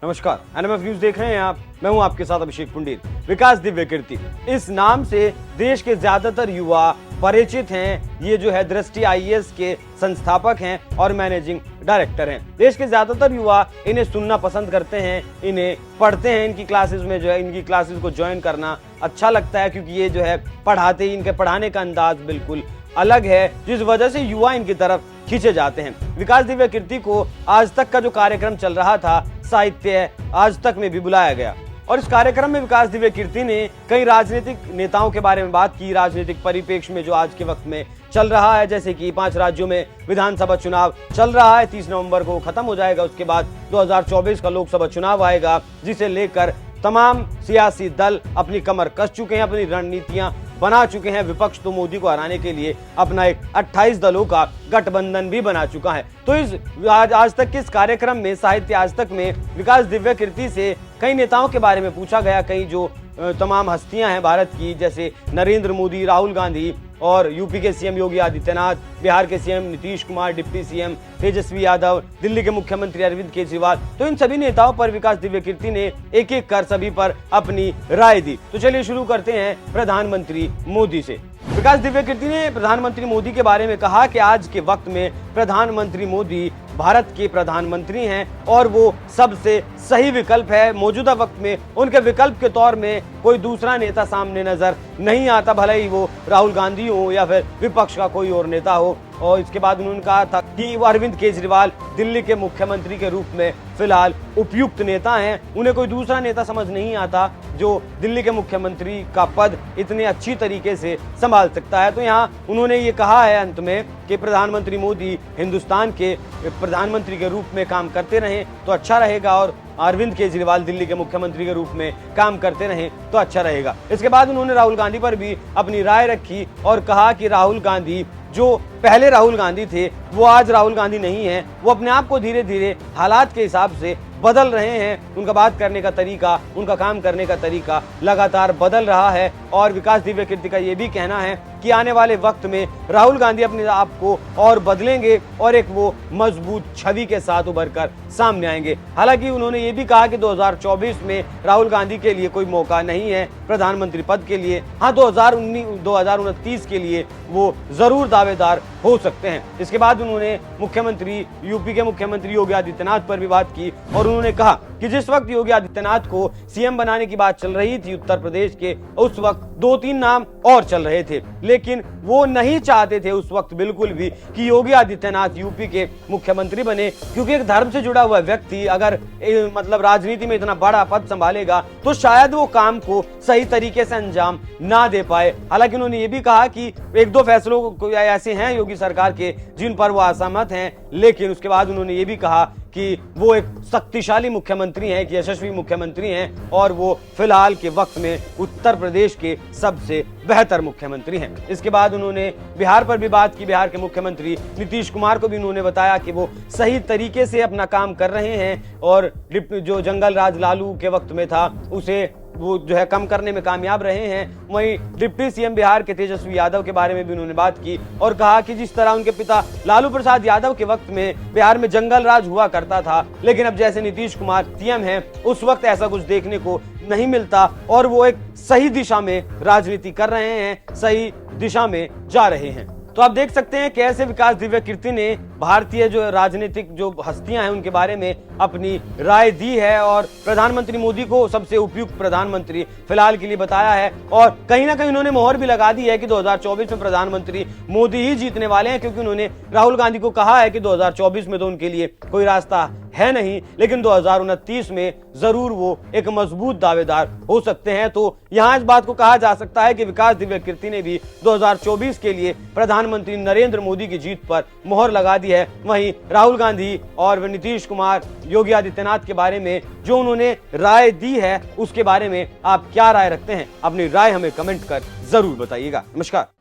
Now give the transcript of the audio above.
नमस्कार, NMF news देख रहे हैं आप। मैं हूं आपके साथ अभिषेक पुंडीर। विकास दिव्य कीर्ति, इस नाम से देश के ज्यादातर युवा परिचित हैं। ये जो है दृष्टि आईएएस के संस्थापक हैं और मैनेजिंग डायरेक्टर हैं। देश के ज्यादातर युवा इन्हें सुनना पसंद करते हैं, इन्हें पढ़ते हैं। इनकी क्लासेस में जो है इनकी क्लासेस को ज्वाइन करना अच्छा लगता है, क्योंकि ये जो है पढ़ाते ही इनके पढ़ाने का अंदाज बिल्कुल अलग है, जिस वजह से युवा इनकी तरफ खींचे जाते हैं। विकास दिव्य कीर्ति को आज तक का जो कार्यक्रम चल रहा था साहित्य आज तक में भी बुलाया गया, और इस कार्यक्रम में विकास दिव्य कीर्ति ने कई राजनीतिक नेताओं के बारे में बात की। राजनीतिक परिप्रेक्ष्य में जो आज के वक्त में चल रहा है, जैसे कि 5 राज्यों में विधानसभा चुनाव चल रहा है, 30 नवंबर को खत्म हो जाएगा। उसके बाद 2024 का लोकसभा चुनाव आएगा, जिसे लेकर तमाम सियासी दल अपनी कमर कस चुके हैं, अपनी रणनीतियां बना चुके हैं। विपक्ष तो मोदी को हराने के लिए अपना एक 28 दलों का गठबंधन भी बना चुका है। तो इस आज तक के इस कार्यक्रम में साहित्य आज तक में विकास दिव्य कीर्ति से कई नेताओं के बारे में पूछा गया। कई जो तमाम हस्तियां हैं भारत की, जैसे नरेंद्र मोदी, राहुल गांधी और यूपी के सीएम योगी आदित्यनाथ, बिहार के CM Nitish Kumar, deputy CM Tejashwi Yadav, Delhi के मुख्यमंत्री अरविंद केजरीवाल, तो इन सभी नेताओं पर विकास दिव्य कीर्ति ने एक एक कर सभी पर अपनी राय दी। तो चलिए शुरू करते हैं प्रधानमंत्री मोदी से। विकास दिव्य कीर्ति ने प्रधानमंत्री मोदी के बारे में कहा कि आज के वक्त में प्रधानमंत्री मोदी भारत के प्रधानमंत्री हैं और वो सबसे सही विकल्प है। मौजूदा वक्त में उनके विकल्प के तौर में कोई दूसरा नेता सामने नजर नहीं आता, भले ही वो राहुल गांधी हो या फिर विपक्ष का कोई और नेता हो। और इसके बाद उन्होंने कहा था कि वो अरविंद केजरीवाल दिल्ली के मुख्यमंत्री के रूप में फिलहाल उपयुक्त नेता हैं। उन्हें कोई दूसरा नेता समझ नहीं आता जो दिल्ली के मुख्यमंत्री का पद इतने अच्छी तरीके से संभाल सकता है। तो यहाँ उन्होंने ये कहा है अंत में कि प्रधानमंत्री मोदी हिंदुस्तान के प्रधानमंत्री के रूप में काम करते रहें तो अच्छा रहेगा, और अरविंद केजरीवाल दिल्ली के मुख्यमंत्री के रूप में काम करते रहें तो अच्छा रहेगा। इसके बाद उन्होंने राहुल गांधी पर भी अपनी राय रखी और कहा कि राहुल गांधी जो पहले राहुल गांधी थे वो आज राहुल गांधी नहीं है। वो अपने आप को धीरे धीरे हालात के हिसाब से बदल रहे हैं। उनका बात करने का तरीका, उनका काम करने का तरीका लगातार बदल रहा है। और विकास दिव्य कीर्ति का ये भी कहना है कि आने वाले वक्त में राहुल गांधी अपने आप को और बदलेंगे और एक वो मजबूत छवि के साथ उभर कर सामने आएंगे। हालांकि उन्होंने ये भी कहा कि 2024 में राहुल गांधी के लिए कोई मौका नहीं है प्रधानमंत्री पद के लिए। हाँ, 2029 के लिए वो जरूर दावेदार हो सकते हैं। इसके बाद उन्होंने मुख्यमंत्री यूपी के मुख्यमंत्री योगी आदित्यनाथ पर भी बात की और उन्होंने कहा कि जिस वक्त योगी आदित्यनाथ को सीएम बनाने की बात चल रही थी उत्तर प्रदेश के, उस वक्त 2-3 नाम और चल रहे थे, लेकिन वो नहीं चाहते थे उस वक्त बिल्कुल भी कि योगी आदित्यनाथ यूपी के मुख्यमंत्री बने, क्योंकि एक धर्म से जुड़ा हुआ व्यक्ति अगर मतलब राजनीति में इतना बड़ा पद संभालेगा तो शायद वो काम को सही तरीके से अंजाम ना दे पाए। हालांकि उन्होंने ये भी कहा कि 1-2 फैसलों ऐसे हैं योगी सरकार के जिन पर वो असहमत हैं, लेकिन उसके बाद उन्होंने ये भी कहा कि वो एक शक्तिशाली मुख्यमंत्री हैं, एक यशस्वी मुख्यमंत्री हैं और वो फिलहाल के वक्त में उत्तर प्रदेश के सबसे बेहतर मुख्यमंत्री हैं। इसके बाद उन्होंने बिहार पर भी बात की। बिहार के मुख्यमंत्री नीतीश कुमार को भी उन्होंने बताया कि वो सही तरीके से अपना काम कर रहे हैं और जो जंगल राज लालू के वक्त में था उसे वो जो है कम करने में कामयाब रहे हैं। वहीं डिप्टी सीएम बिहार के तेजस्वी यादव के बारे में भी उन्होंने बात की और कहा कि जिस तरह उनके पिता लालू प्रसाद यादव के वक्त में बिहार में जंगल राज हुआ करता था, लेकिन अब जैसे नीतीश कुमार सीएम हैं उस वक्त ऐसा कुछ देखने को नहीं मिलता और वो एक सही दिशा में राजनीति कर रहे हैं, सही दिशा में जा रहे हैं। तो आप देख सकते हैं कैसे विकास दिव्य कीर्ति ने भारतीय जो राजनीतिक जो हस्तियां हैं उनके बारे में अपनी राय दी है और प्रधानमंत्री मोदी को सबसे उपयुक्त प्रधानमंत्री फिलहाल के लिए बताया है। और कहीं ना कहीं उन्होंने मोहर भी लगा दी है कि 2024 में प्रधानमंत्री मोदी ही जीतने वाले हैं, क्योंकि उन्होंने राहुल गांधी को कहा है कि 2024 में तो उनके लिए कोई रास्ता है नहीं, लेकिन 2029 में जरूर वो एक मजबूत दावेदार हो सकते हैं। तो यहाँ इस बात को कहा जा सकता है कि विकास दिव्य कीर्ति ने भी 2024 के लिए प्रधानमंत्री नरेंद्र मोदी की जीत पर मोहर लगा दी है। वहीं राहुल गांधी और नीतीश कुमार, योगी आदित्यनाथ के बारे में जो उन्होंने राय दी है उसके बारे में आप क्या राय रखते हैं? अपनी राय हमें कमेंट कर जरूर बताइएगा। नमस्कार।